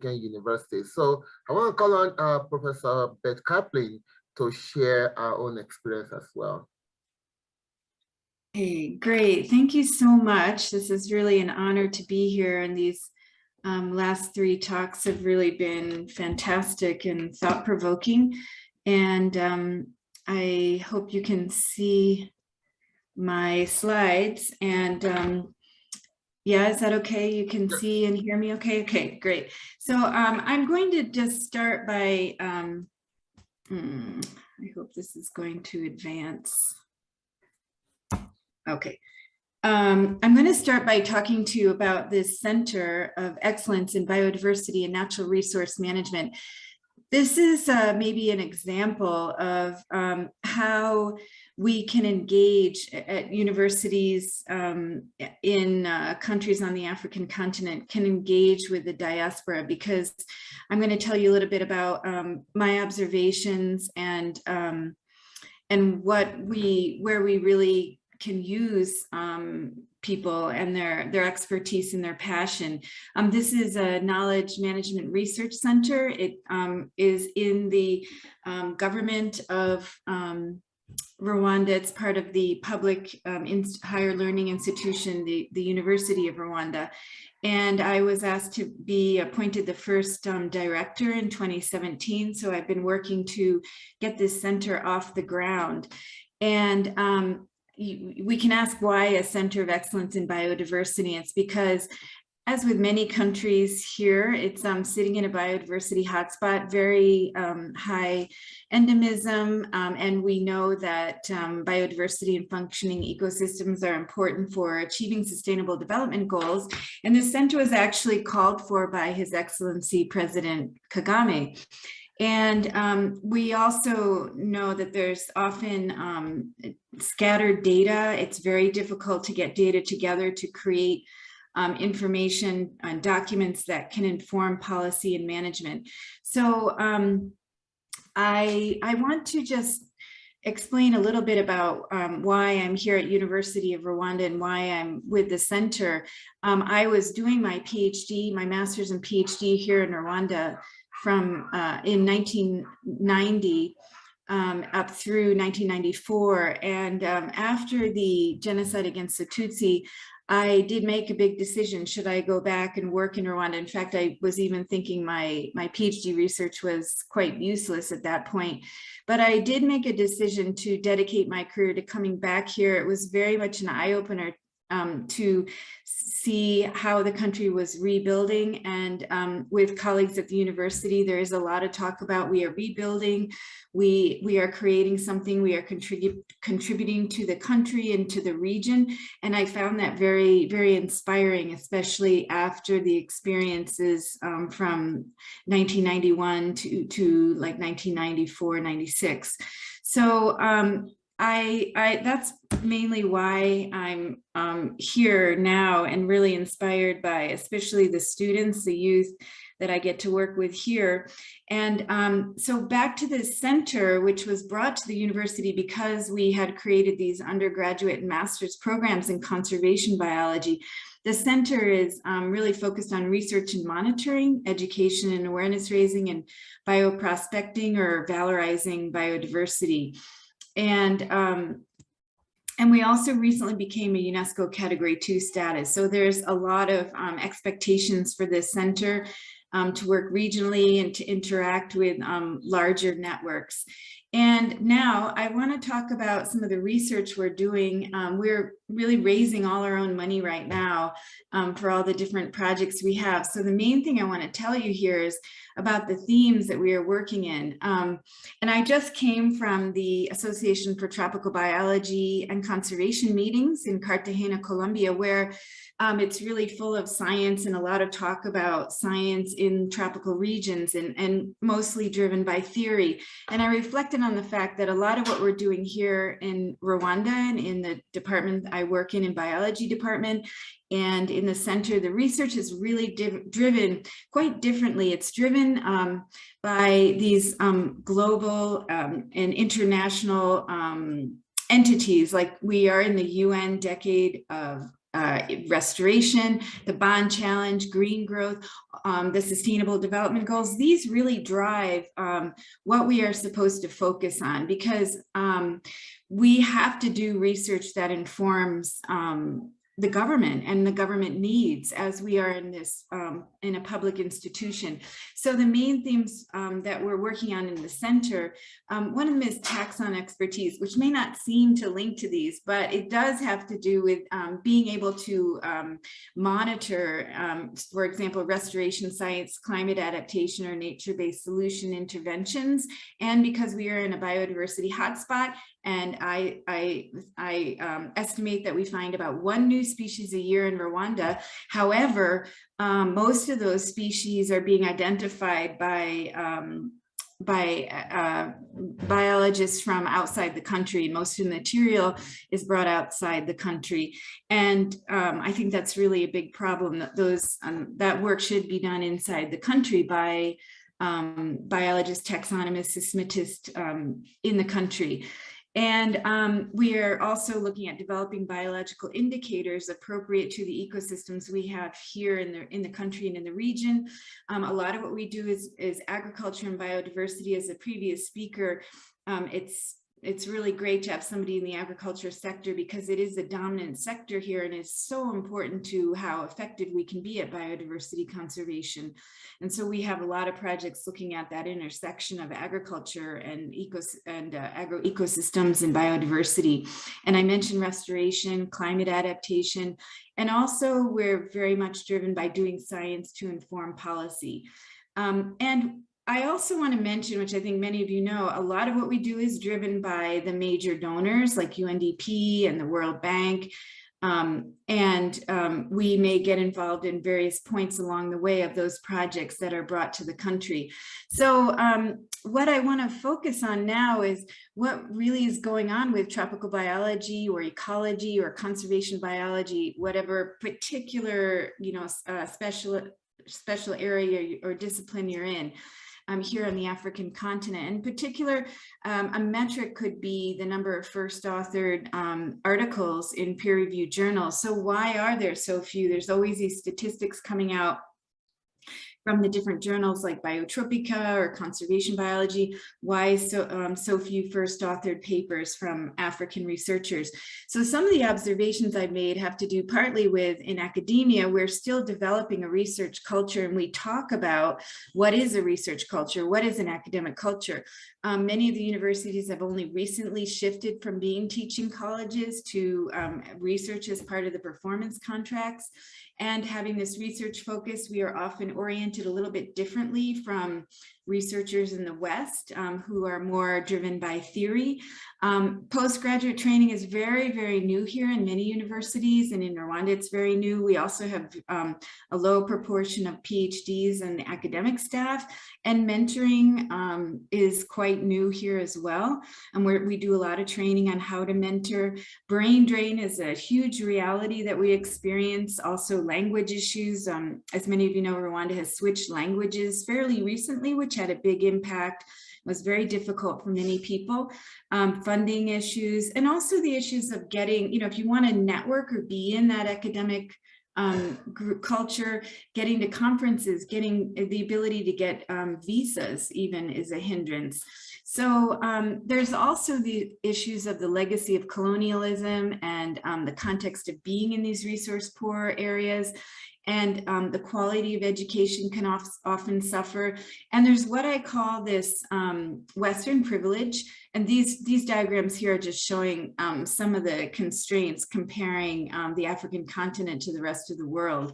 University. So I want to call on Professor Beth Kaplin to share our own experience as well. Hey, great. Thank you so much. This is really an honor to be here, and these last three talks have really been fantastic and thought-provoking. And I hope you can see my slides. And yeah, is that okay? You can see and hear me okay? Okay, great. So I'm going to just start by, I hope this is going to advance. Okay. I'm going to start by talking to you about this Center of Excellence in Biodiversity and Natural Resource Management. This is maybe an example of how we can engage at universities in countries on the African continent, can engage with the diaspora, because I'm going to tell you a little bit about my observations and where we really can use people and their expertise and their passion. This is a knowledge management research center. It is in the government of Rwanda. It's part of the public higher learning institution, the University of Rwanda. And I was asked to be appointed the first director in 2017. So I've been working to get this center off the ground. And we can ask why a center of excellence in biodiversity. It's because, as with many countries here, it's sitting in a biodiversity hotspot, very high endemism, and we know that biodiversity and functioning ecosystems are important for achieving sustainable development goals. And this center was actually called for by His Excellency President Kagame. And we also know that there's often scattered data. It's very difficult to get data together to create information and documents that can inform policy and management. So I want to just explain a little bit about why I'm here at University of Rwanda and why I'm with the center. I was doing my PhD, my master's and PhD here in Rwanda from in 1990 up through 1994. And after the genocide against the Tutsi, I did make a big decision. Should I go back and work in Rwanda? In fact, I was even thinking my PhD research was quite useless at that point. But I did make a decision to dedicate my career to coming back here. It was very much an eye-opener to see how the country was rebuilding. And with colleagues at the university, there is a lot of talk about we are rebuilding, we are creating something, we are contributing to the country and to the region. And I found that very, very inspiring, especially after the experiences from 1991 to like 1994, 96. So that's mainly why I'm here now, and really inspired by especially the students, the youth that I get to work with here. And so back to this center, which was brought to the university because we had created these undergraduate and master's programs in conservation biology. The center is really focused on research and monitoring, education and awareness raising, and bioprospecting or valorizing biodiversity. And we also recently became a UNESCO Category 2 status. So there's a lot of expectations for this center to work regionally and to interact with larger networks. And now I want to talk about some of the research we're doing. We're really raising all our own money right now for all the different projects we have. So the main thing I want to tell you here is about the themes that we are working in. And I just came from the Association for Tropical Biology and Conservation meetings in Cartagena, Colombia, where it's really full of science and a lot of talk about science in tropical regions, and mostly driven by theory. And I reflected on the fact that a lot of what we're doing here in Rwanda and in the department I work in biology department and in the center, the research is really driven quite differently. It's driven by these global and international entities, like we are in the UN Decade of restoration, the bond challenge, green growth, the sustainable development goals. These really drive what we are supposed to focus on, because we have to do research that informs the government and the government needs, as we are in this in a public institution. So the main themes that we're working on in the center, one of them is taxon expertise, which may not seem to link to these, but it does have to do with being able to monitor, for example, restoration sites, climate adaptation, or nature-based solution interventions. And because we are in a biodiversity hotspot, and I estimate that we find about 1 new species a year in Rwanda. However, most of those species are being identified by biologists from outside the country. Most of the material is brought outside the country. And I think that's really a big problem, that that work should be done inside the country by biologists, taxonomists, systematists in the country. And we are also looking at developing biological indicators appropriate to the ecosystems we have here in the country and in the region. A lot of what we do is agriculture and biodiversity. As a previous speaker, it's really great to have somebody in the agriculture sector, because it is a dominant sector here and is so important to how effective we can be at biodiversity conservation. And so we have a lot of projects looking at that intersection of agriculture and agroecosystems and biodiversity. And I mentioned restoration, climate adaptation, and also we're very much driven by doing science to inform policy. And I also want to mention, which I think many of you know, a lot of what we do is driven by the major donors like UNDP and the World Bank. We may get involved in various points along the way of those projects that are brought to the country. So what I want to focus on now is what really is going on with tropical biology or ecology or conservation biology, whatever particular, special area or discipline you're in. Here on the African continent. In particular, a metric could be the number of first authored articles in peer-reviewed journals. So why are there so few? There's always these statistics coming out from the different journals like Biotropica or Conservation Biology. Why so few first authored papers from African researchers? So some of the observations I've made have to do partly with, in academia, we're still developing a research culture, and we talk about what is a research culture, what is an academic culture. Many of the universities have only recently shifted from being teaching colleges to research as part of the performance contracts. And having this research focus, we are often oriented a little bit differently from researchers in the West who are more driven by theory. Postgraduate training is very, very new here in many universities, and in Rwanda it's very new. We also have a low proportion of PhDs and academic staff, and mentoring is quite new here as well. And we do a lot of training on how to mentor. Brain drain is a huge reality that we experience. Also language issues. As many of you know, Rwanda has switched languages fairly recently, which had a big impact. It was very difficult for many people. Funding issues, and also the issues of getting, if you want to network or be in that academic group culture, getting to conferences, getting the ability to get visas even is a hindrance. So there's also the issues of the legacy of colonialism and the context of being in these resource poor areas. And the quality of education can often suffer. And there's what I call this Western privilege. And these diagrams here are just showing some of the constraints comparing the African continent to the rest of the world.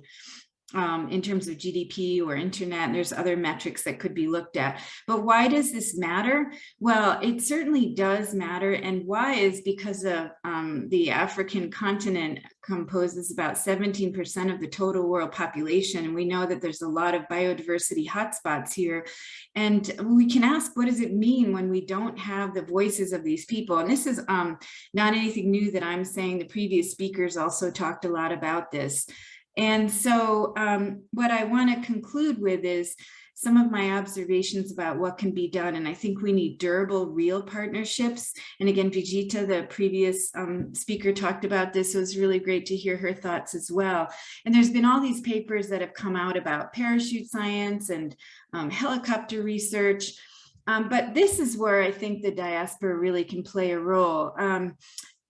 In terms of GDP or internet, and there's other metrics that could be looked at. But why does this matter? Well, it certainly does matter. And why is because of the African continent composes about 17% of the total world population. And we know that there's a lot of biodiversity hotspots here. And we can ask, what does it mean when we don't have the voices of these people? And this is not anything new that I'm saying. The previous speakers also talked a lot about this. And so what I want to conclude with is some of my observations about what can be done. And I think we need durable, real partnerships. And again, Vijita, the previous speaker, talked about this. It was really great to hear her thoughts as well. And there's been all these papers that have come out about parachute science and helicopter research. But this is where I think the diaspora really can play a role.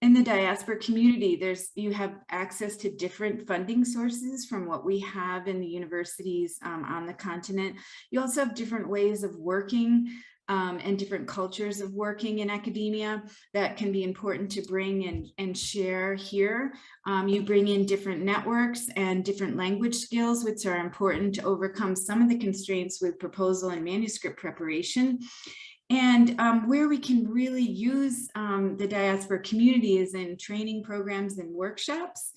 In the diaspora community, you have access to different funding sources from what we have in the universities on the continent. You also have different ways of working and different cultures of working in academia that can be important to bring and share here. You bring in different networks and different language skills, which are important to overcome some of the constraints with proposal and manuscript preparation. And where we can really use the diaspora community is in training programs and workshops,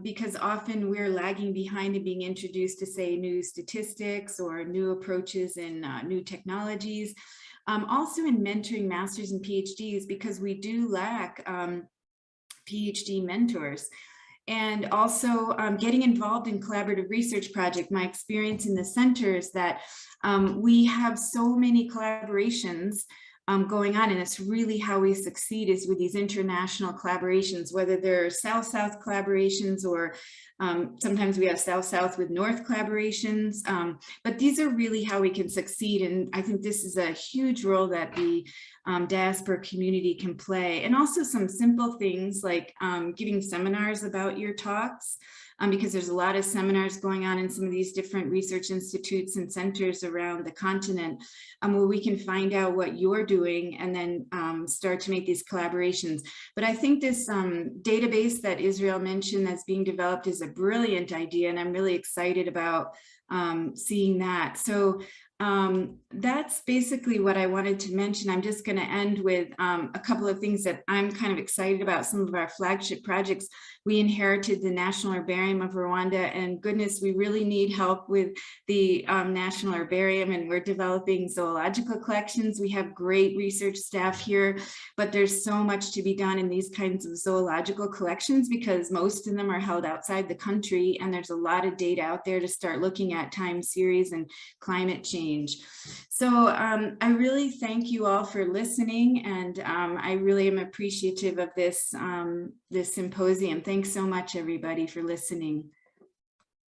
because often we're lagging behind in being introduced to, say, new statistics or new approaches in new technologies. Also in mentoring masters and PhDs, because we do lack PhD mentors. And also getting involved in collaborative research projects. My experience in the center is that we have so many collaborations going on, and it's really how we succeed is with these international collaborations, whether they're South-South collaborations or sometimes we have South-South with North collaborations, but these are really how we can succeed. And I think this is a huge role that the diaspora community can play. And also some simple things like giving seminars about your talks, because there's a lot of seminars going on in some of these different research institutes and centers around the continent, where we can find out what you're doing and then start to make these collaborations. But I think this database that Israel mentioned that's being developed is a brilliant idea, and I'm really excited about seeing that. So that's basically what I wanted to mention. I'm just going to end with a couple of things that I'm kind of excited about. Some of our flagship projects. We inherited the National Herbarium of Rwanda, and goodness, we really need help with the National Herbarium, and we're developing zoological collections. We have great research staff here, but there's so much to be done in these kinds of zoological collections because most of them are held outside the country, and there's a lot of data out there to start looking at time series and climate change. So I really thank you all for listening, and I really am appreciative of this, this symposium. Thanks so much, everybody, for listening.